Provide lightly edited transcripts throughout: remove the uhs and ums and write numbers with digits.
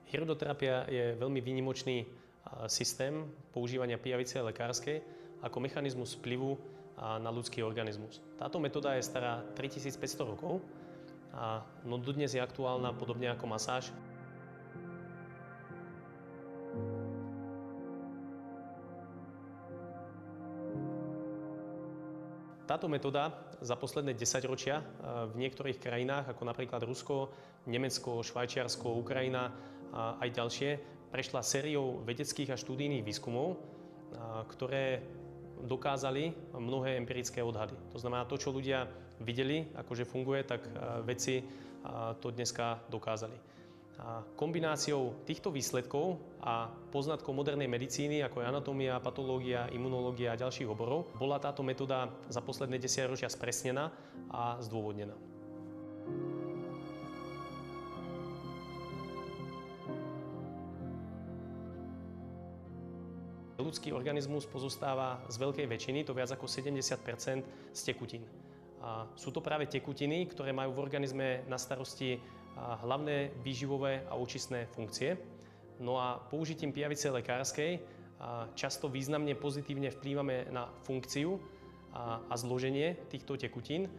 Hydroterapia je veľmi výnimočný systém používania pijavice lekárskej ako mechanizmus vplyvu na ľudský organizmus. Táto metóda je stará 3500 rokov, no dodnes je aktuálna podobne ako masáž. Táto metóda za posledné 10 ročia v niektorých krajinách, ako napríklad Rusko, Nemecko, Švajčiarsko, Ukrajina a aj ďalšie, prešla sériou vedeckých a štúdijných výskumov, ktoré dokázali mnohé empirické odhady. To znamená, to, čo ľudia videli, akože funguje, tak vedci to dneska dokázali. Kombináciou týchto výsledkov a poznatkov modernej medicíny, ako je anatómia, patológia, imunológia a ďalších oborov, bola táto metóda za posledné 10 ročia spresnená a zdôvodnená. Ľudský organizmus pozostáva z veľkej väčšiny, to viac ako 70%, z tekutín. Sú to práve tekutiny, ktoré majú v organizme na starosti hlavné výživové a očistné funkcie. No a použitím pijavice lekárskej často významne pozitívne vplývame na funkciu a zloženie týchto tekutín,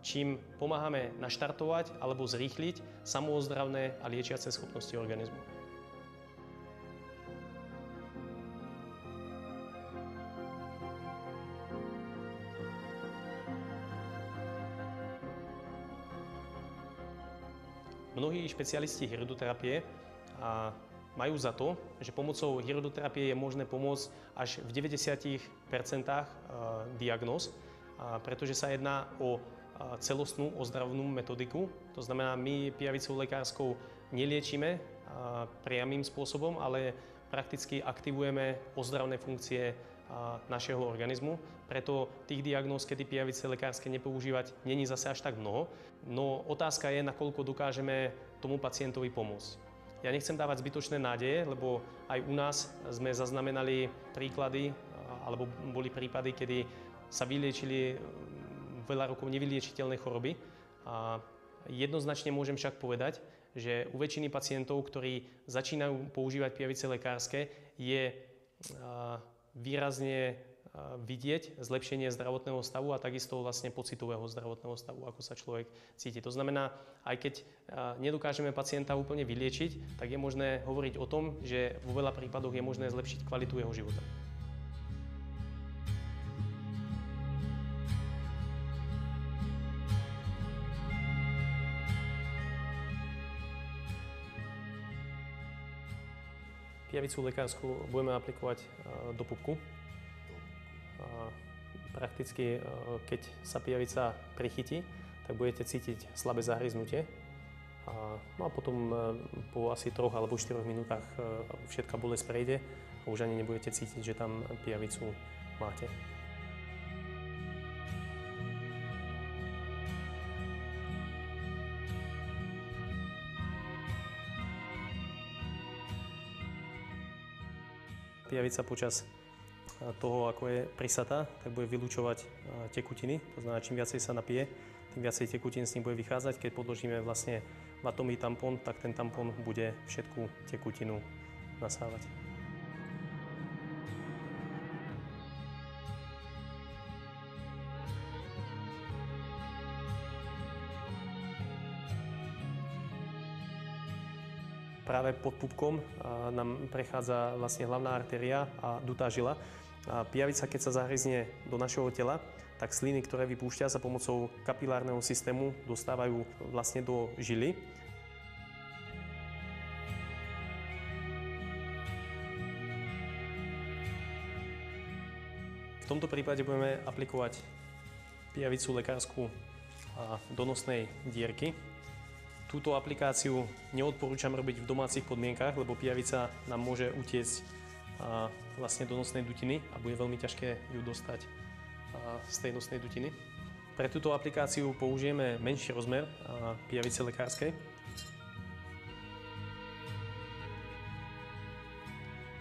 čím pomáhame naštartovať alebo zrýchliť samoozdravné a liečiace schopnosti organizmu. Mnohí špecialisti hydroterapie majú za to, že pomocou hydroterapie je možné pomôcť až v 90% diagnóz, pretože sa jedná o celostnú ozdravnú metodiku. To znamená, my pijavicou lekárskou neliečíme priamým spôsobom, ale prakticky aktivujeme ozdravné funkcie našeho organizmu. Preto tých diagnóz, kedy pijavice lekárske nepoužívať, není zase až tak mnoho. No otázka je, nakoľko dokážeme tomu pacientovi pomôcť. Ja nechcem dávať zbytočné nádeje, lebo aj u nás sme zaznamenali príklady, alebo boli prípady, kedy sa vyliečili veľa rokov nevyliečiteľné choroby. Jednoznačne môžem však povedať, že u väčšiny pacientov, ktorí začínajú používať pijavice lekárske, je výrazne vidieť zlepšenie zdravotného stavu a takisto vlastne pocitového zdravotného stavu, ako sa človek cíti. To znamená, aj keď nedokážeme pacienta úplne vyliečiť, tak je možné hovoriť o tom, že vo veľa prípadoch je možné zlepšiť kvalitu jeho života. Pijavicu lekárskú budeme aplikovať do pupku. Prakticky, keď sa pijavica prichytí, tak budete cítiť slabé zahryznutie. No a potom po asi 3 alebo 4 minútach všetká bolesť prejde a už ani nebudete cítiť, že tam pijavicu máte. Pijavica počas toho, ako je prisatá, tak bude vylučovať tekutiny. To znamená, čím viacej sa napije, tým viacej tekutín s ním bude vychádzať. Keď podložíme vlastne vatový tampón, tak ten tampón bude všetku tekutinu nasávať. Práve pod pupkom nám prechádza vlastne hlavná artéria a dutá žila. Pijavica, keď sa zahryzne do našeho tela, tak sliny, ktoré vypúšťa, sa pomocou kapilárneho systému dostávajú vlastne do žily. V tomto prípade budeme aplikovať pijavicu lekárskú do nosnej dierky. Túto aplikáciu neodporúčam robiť v domácich podmienkach, lebo pijavica nám môže utiecť vlastne do nosnej dutiny a bude veľmi ťažké ju dostať z tej nosnej dutiny. Pre túto aplikáciu použijeme menší rozmer pijavice lekárskej.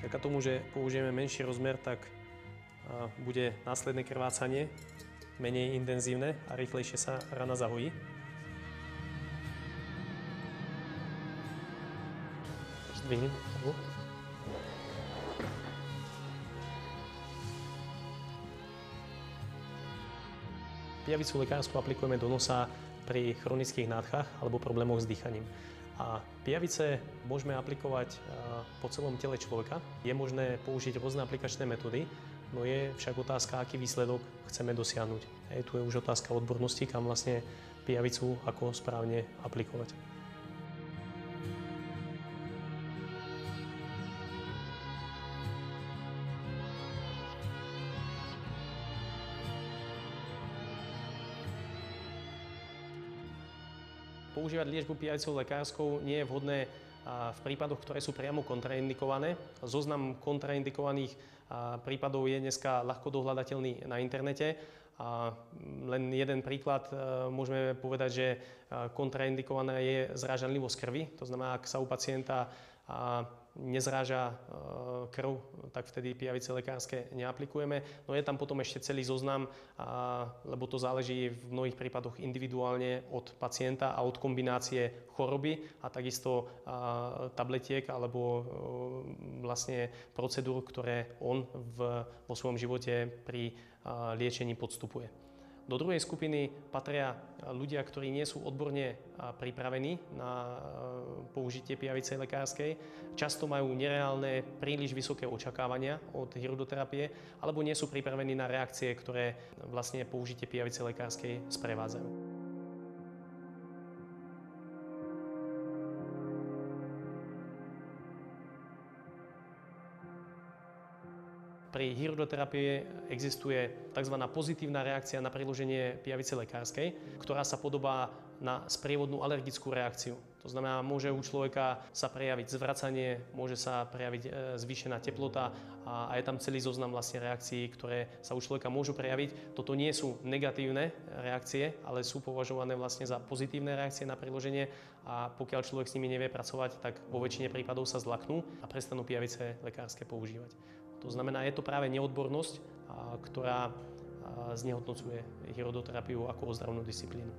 Vďaka tomu, že použijeme menší rozmer, tak bude následné krvácanie menej intenzívne a rýchlejšie sa rana zahojí. Vyhni. Pijavicu lekársku aplikujeme do nosa pri chronických nádchach alebo problémoch s dýchaním. A pijavice môžeme aplikovať po celom tele človeka. Je možné použiť rôzne aplikačné metódy, no je však otázka, aký výsledok chceme dosiahnuť. Tu je už otázka odbornosti, kam vlastne pijavicu ako správne aplikovať. Používať liečbu pijavicou lekárskou nie je vhodné v prípadoch, ktoré sú priamo kontraindikované. Zoznam kontraindikovaných prípadov je dneska ľahko dohľadateľný na internete. Len jeden príklad môžeme povedať, že kontraindikovaná je zrážanlivosť krvi. To znamená, ak sa u pacienta nezráža krv, tak vtedy pijavice lekárske neaplikujeme. No je tam potom ešte celý zoznam, lebo to záleží v mnohých prípadoch individuálne od pacienta a od kombinácie choroby a takisto tabletiek alebo vlastne procedúr, ktoré on vo svojom živote pri liečení podstupuje. Do druhej skupiny patria ľudia, ktorí nie sú odborne pripravení na použitie pijavice lekárskej. Často majú nereálne, príliš vysoké očakávania od hydroterapie alebo nie sú pripravení na reakcie, ktoré vlastne použitie pijavice lekárskej sprevádzajú. Pri hydroterapii existuje tzv. Pozitívna reakcia na priloženie pijavice lekárskej, ktorá sa podobá na sprievodnú alergickú reakciu. To znamená, môže u človeka sa prejaviť zvracanie, môže sa prejaviť zvýšená teplota a je tam celý zoznam vlastne reakcií, ktoré sa u človeka môžu prejaviť. Toto nie sú negatívne reakcie, ale sú považované vlastne za pozitívne reakcie na priloženie a pokiaľ človek s nimi nevie pracovať, tak vo väčšine prípadov sa zlaknú a prestanú pijavice lekárske používať. To znamená, je to práve neodbornosť, ktorá znehodnocuje hydroterapiu ako ozdravnú disciplínu.